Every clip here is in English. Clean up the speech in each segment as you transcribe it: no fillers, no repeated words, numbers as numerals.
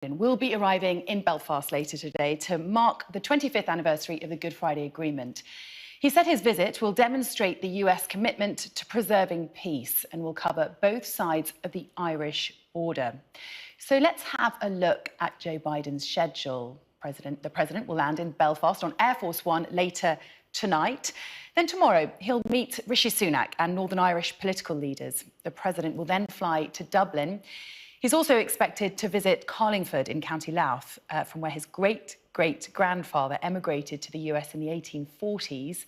will be arriving in Belfast later today to mark the 25th anniversary of the Good Friday Agreement. He said his visit will demonstrate the US commitment to preserving peace and will cover both sides of the Irish border. So let's have a look at Joe Biden's schedule. The president will land in Belfast on Air Force One later tonight. Then tomorrow, he'll meet Rishi Sunak and Northern Irish political leaders. The president will then fly to Dublin. He's also expected to visit Carlingford in County Louth, from where his great-great-grandfather emigrated to the US in the 1840s.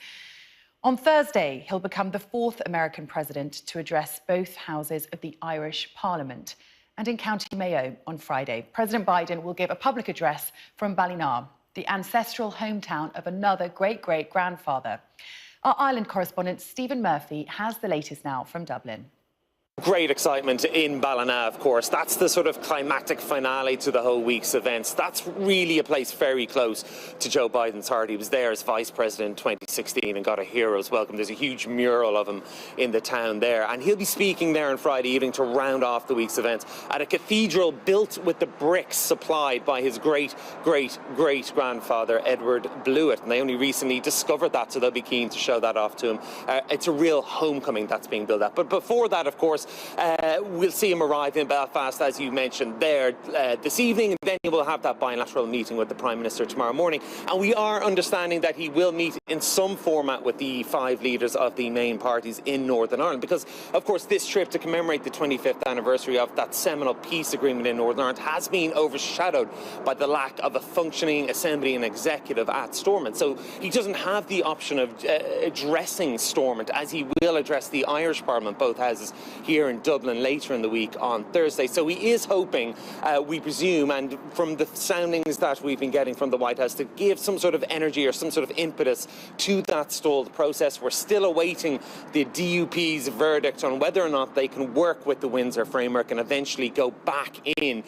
On Thursday, he'll become the fourth American president to address both houses of the Irish Parliament. And in County Mayo on Friday, President Biden will give a public address from Ballina, the ancestral hometown of another great-great-grandfather. Our Ireland correspondent Stephen Murphy has the latest now from Dublin. Great excitement in Ballina, of course. That's the sort of climactic finale to the whole week's events. That's really a place very close to Joe Biden's heart. He was there as Vice President in 2016 and got a hero's welcome. There's a huge mural of him in the town there. And he'll be speaking there on Friday evening to round off the week's events at a cathedral built with the bricks supplied by his great-great-great-grandfather, Edward Blewett. And they only recently discovered that, so they'll be keen to show that off to him. It's a real homecoming that's being built up. But before that, of course, we'll see him arrive in Belfast, as you mentioned there, this evening, and then he will have that bilateral meeting with the Prime Minister tomorrow morning. And we are understanding that he will meet in some format with the 5 leaders of the main parties in Northern Ireland, because, of course, this trip to commemorate the 25th anniversary of that seminal peace agreement in Northern Ireland has been overshadowed by the lack of a functioning assembly and executive at Stormont. So he doesn't have the option of addressing Stormont, as he will address the Irish Parliament, both houses, here in Dublin later in the week on Thursday. So he is hoping, we presume, and from the soundings that we've been getting from the White House, to give some sort of energy or some sort of impetus to that stalled process. We're still awaiting the DUP's verdict on whether or not they can work with the Windsor framework and eventually go back in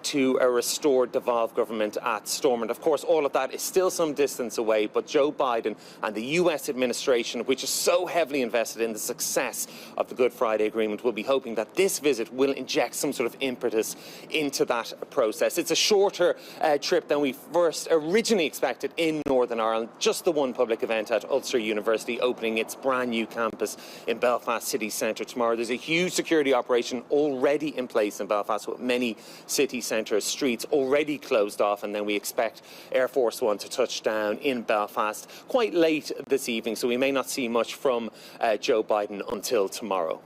to a restored, devolved government at Stormont. Of course, all of that is still some distance away, but Joe Biden and the US administration, which is so heavily invested in the success of the Good Friday Agreement, will be hoping that this visit will inject some sort of impetus into that process. It's a shorter trip than we first originally expected in Northern Ireland. Just the one public event at Ulster University, opening its brand new campus in Belfast city centre tomorrow. There's a huge security operation already in place in Belfast, with many city centre streets already closed off, and then we expect Air Force One to touch down in Belfast quite late this evening, so we may not see much from Joe Biden until tomorrow.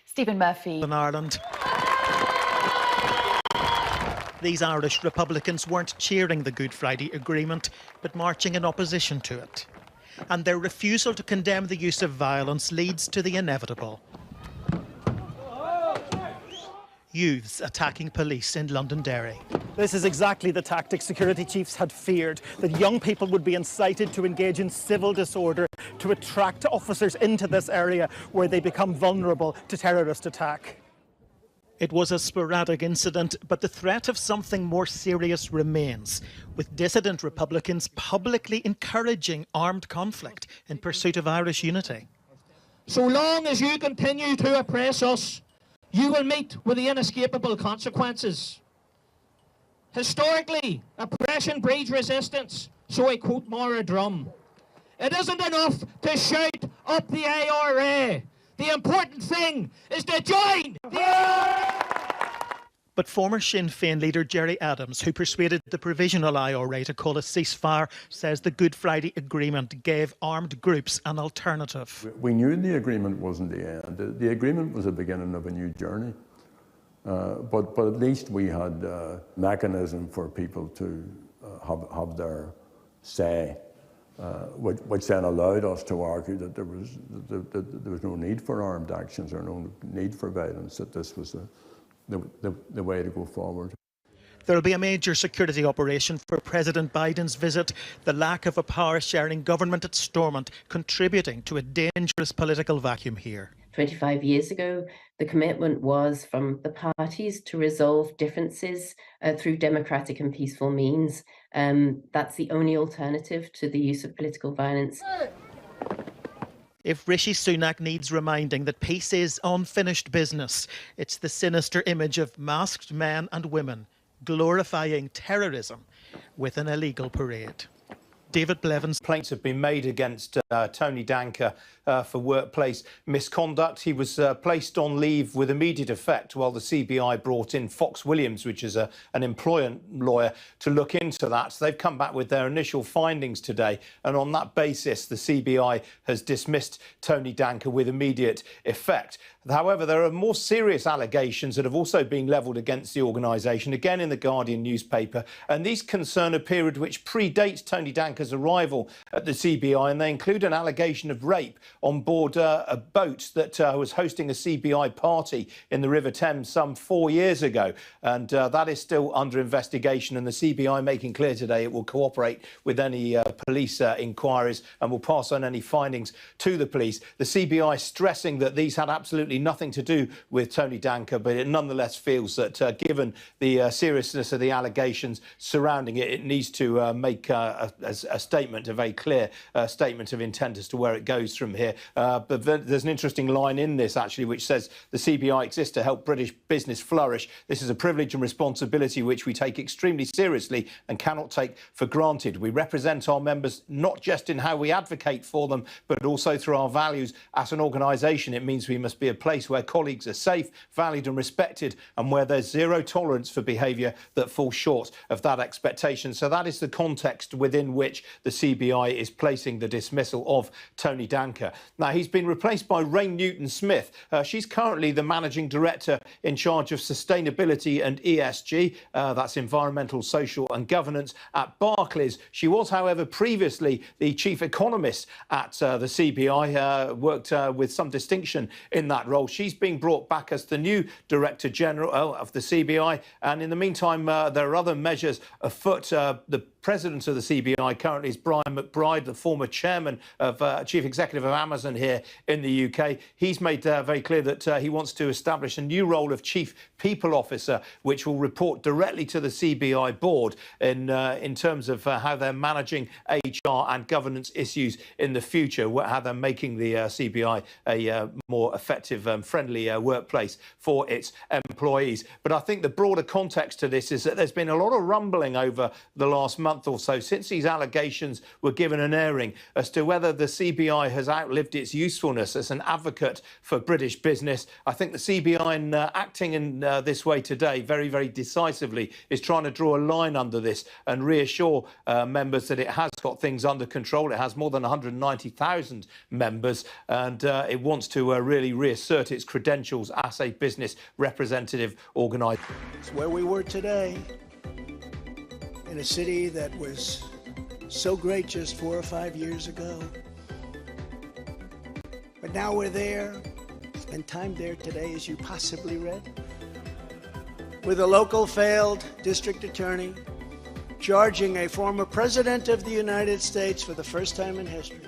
Stephen Murphy. In Ireland. These Irish Republicans weren't cheering the Good Friday Agreement, but marching in opposition to it. And their refusal to condemn the use of violence leads to the inevitable. Youths attacking police in Londonderry. This is exactly the tactic security chiefs had feared, that young people would be incited to engage in civil disorder to attract officers into this area where they become vulnerable to terrorist attack. It was a sporadic incident, but the threat of something more serious remains, with dissident Republicans publicly encouraging armed conflict in pursuit of Irish unity. So long as you continue to oppress us, you will meet with the inescapable consequences. Historically, oppression breeds resistance, so I quote Maura Drum. It isn't enough to shout up the IRA. The important thing is to join the IRA. But former Sinn Féin leader Gerry Adams, who persuaded the Provisional IRA to call a ceasefire, says the Good Friday Agreement gave armed groups an alternative. We knew the agreement wasn't the end. The agreement was the beginning of a new journey. But at least we had a mechanism for people to have their say, which then allowed us to argue that there was no need for armed actions or no need for violence, that this was the way to go forward. There will be a major security operation for President Biden's visit, the lack of a power-sharing government at Stormont contributing to a dangerous political vacuum here. 25 years ago, the commitment was from the parties to resolve differences through democratic and peaceful means. That's the only alternative to the use of political violence. If Rishi Sunak needs reminding that peace is unfinished business, it's the sinister image of masked men and women glorifying terrorism with an illegal parade. David Blevins. Complaints have been made against Tony Danker for workplace misconduct. He was placed on leave with immediate effect while the CBI brought in Fox Williams, which is an employment lawyer, to look into that. So they've come back with their initial findings today. And on that basis, the CBI has dismissed Tony Danker with immediate effect. However, there are more serious allegations that have also been levelled against the organisation, again in the Guardian newspaper. And these concern a period which predates Tony Danker's arrival at the CBI, and they include an allegation of rape on board a boat that was hosting a CBI party in the River Thames some 4 years ago. And that is still under investigation, and the CBI making clear today it will cooperate with any police inquiries and will pass on any findings to the police. The CBI stressing that these had absolutely nothing to do with Tony Danker, but it nonetheless feels that given the seriousness of the allegations surrounding it, it needs to make a statement, a very clear statement of intent as to where it goes from here. But there's an interesting line in this, actually, which says the CBI exists to help British business flourish. This is a privilege and responsibility which we take extremely seriously and cannot take for granted. We represent our members not just in how we advocate for them, but also through our values as an organisation. It means we must be a place where colleagues are safe, valued and respected, and where there's zero tolerance for behaviour that falls short of that expectation. So that is the context within which the CBI is placing the dismissal of Tony Danker. Now, he's been replaced by Rain Newton-Smith. She's currently the Managing Director in charge of Sustainability and ESG, that's Environmental, Social and Governance at Barclays. She was, however, previously the Chief Economist at the CBI, worked with some distinction in that role. She's being brought back as the new Director General of the CBI, and in the meantime there are other measures afoot. The President of the CBI currently is Brian McBride, the former chairman of Chief Executive of Amazon here in the UK. He's made very clear that he wants to establish a new role of Chief People Officer, which will report directly to the CBI board in terms of how they're managing HR and governance issues in the future, how they're making the CBI a more effective and friendly workplace for its employees. But I think the broader context to this is that there's been a lot of rumbling over the last month or so since these allegations were given an airing as to whether the CBI has outlived its usefulness as an advocate for British business. I think the CBI, in acting in this way today, very, very decisively, is trying to draw a line under this and reassure members that it has got things under control. It has more than 190,000 members, and it wants to really reassert its credentials as a business representative organisation. It's where we were today, in a city that was so great just 4 or 5 years ago. But now we're there, spent time there today, as you possibly read, with a local failed district attorney charging a former president of the United States for the first time in history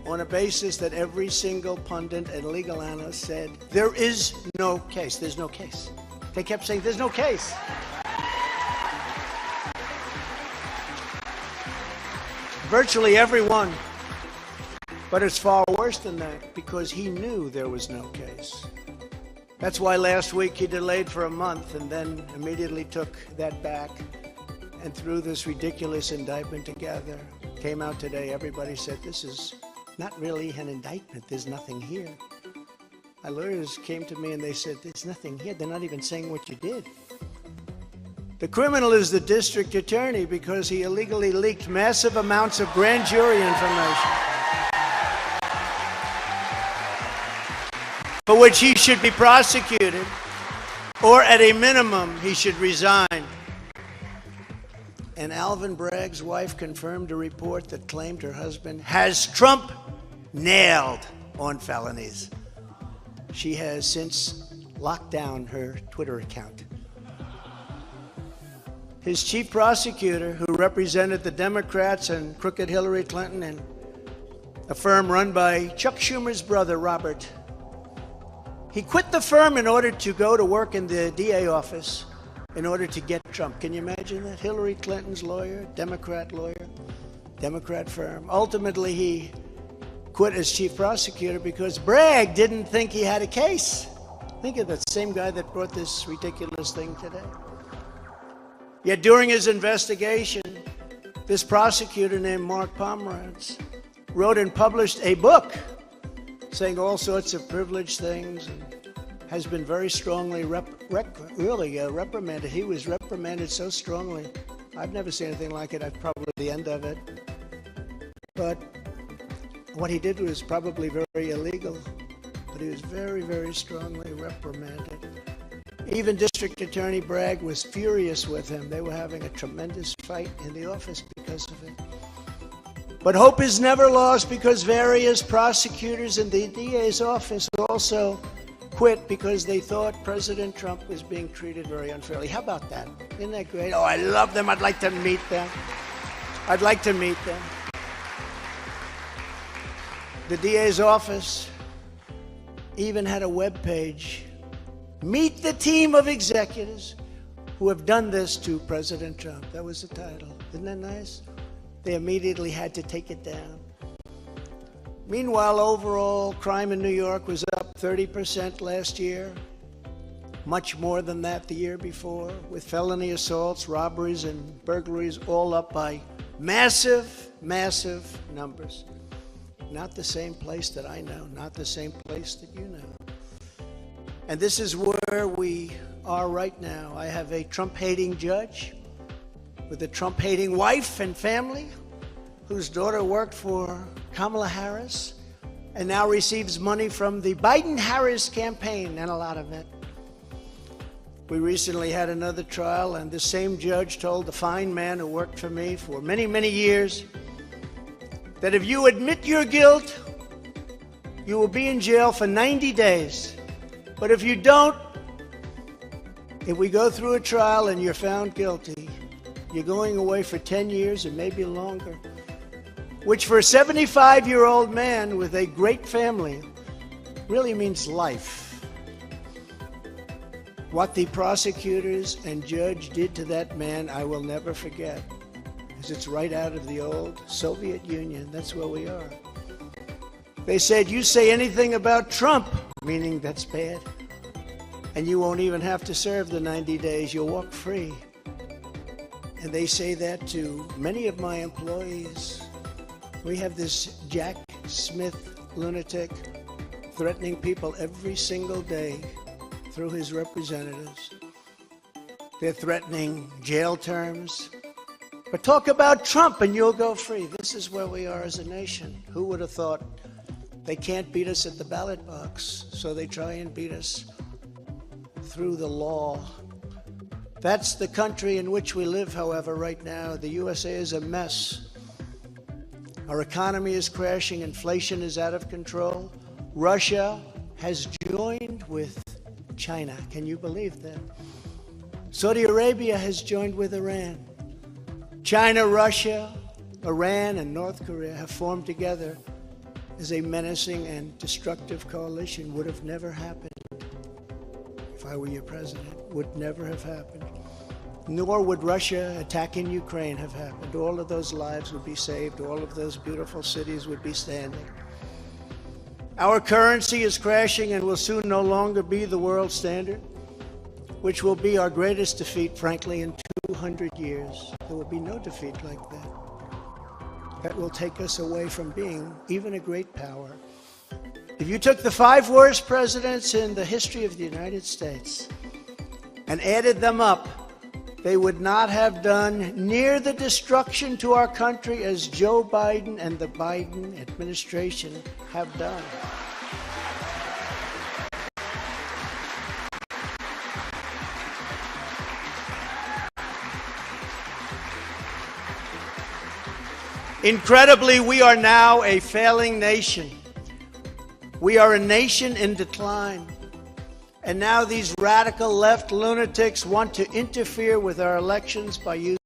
on a basis that every single pundit and legal analyst said, there is no case, there's no case. They kept saying, there's no case. Virtually everyone. But it's far worse than that, because he knew there was no case. That's why last week he delayed for a month and then immediately took that back and threw this ridiculous indictment together. Came out today, everybody said, this is not really an indictment, there's nothing here. My lawyers came to me and they said, there's nothing here, they're not even saying what you did. The criminal is the district attorney because he illegally leaked massive amounts of grand jury information, for which he should be prosecuted, or at a minimum, he should resign. And Alvin Bragg's wife confirmed a report that claimed her husband has Trump nailed on felonies. She has since locked down her Twitter account. His chief prosecutor, who represented the Democrats and crooked Hillary Clinton and a firm run by Chuck Schumer's brother, Robert, he quit the firm in order to go to work in the DA office in order to get Trump. Can you imagine that? Hillary Clinton's lawyer, Democrat firm. Ultimately, he quit as chief prosecutor because Bragg didn't think he had a case. Think of that same guy that brought this ridiculous thing today. Yet during his investigation, this prosecutor named Mark Pomerantz wrote and published a book saying all sorts of privileged things and has been very strongly reprimanded. He was reprimanded so strongly. I've never seen anything like it. I've probably the end of it. But what he did was probably very illegal. But he was very, very strongly reprimanded. Even District Attorney Bragg was furious with him. They were having a tremendous fight in the office because of it. But hope is never lost because various prosecutors in the DA's office also quit because they thought President Trump was being treated very unfairly. How about that? Isn't that great? Oh, I love them. I'd like to meet them. I'd like to meet them. The DA's office even had a web page. Meet the team of executives who have done this to President Trump. That was the title. Isn't that nice? They immediately had to take it down. Meanwhile, overall crime in New York was up 30% last year, much more than that the year before, with felony assaults, robberies, and burglaries all up by massive, massive numbers. Not the same place that I know, not the same place that you know. And this is where we are right now. I have a Trump-hating judge with a Trump-hating wife and family whose daughter worked for Kamala Harris and now receives money from the Biden-Harris campaign, and a lot of it. We recently had another trial, and the same judge told the fine man who worked for me for many, many years that if you admit your guilt, you will be in jail for 90 days. But if you don't, if we go through a trial and you're found guilty, you're going away for 10 years and maybe longer, which for a 75-year-old man with a great family really means life. What the prosecutors and judge did to that man, I will never forget, because it's right out of the old Soviet Union. That's where we are. They said, you say anything about Trump, meaning that's bad, and you won't even have to serve the 90 days. You'll walk free. And they say that to many of my employees. We have this Jack Smith lunatic threatening people every single day through his representatives. They're threatening jail terms. But talk about Trump and you'll go free. This is where we are as a nation. Who would have thought? They can't beat us at the ballot box, so they try and beat us through the law. That's the country in which we live, however, right now. The USA is a mess. Our economy is crashing. Inflation is out of control. Russia has joined with China. Can you believe that? Saudi Arabia has joined with Iran. China, Russia, Iran, and North Korea have formed together as a menacing and destructive coalition. Would have never happened if I were your president. Would never have happened. Nor would Russia attacking Ukraine have happened. All of those lives would be saved. All of those beautiful cities would be standing. Our currency is crashing and will soon no longer be the world standard, which will be our greatest defeat, frankly, in 200 years. There will be no defeat like that. That will take us away from being even a great power. If you took the 5 worst presidents in the history of the United States and added them up, they would not have done near the destruction to our country as Joe Biden and the Biden administration have done. Incredibly, we are now a failing nation. We are a nation in decline. And now these radical left lunatics want to interfere with our elections by using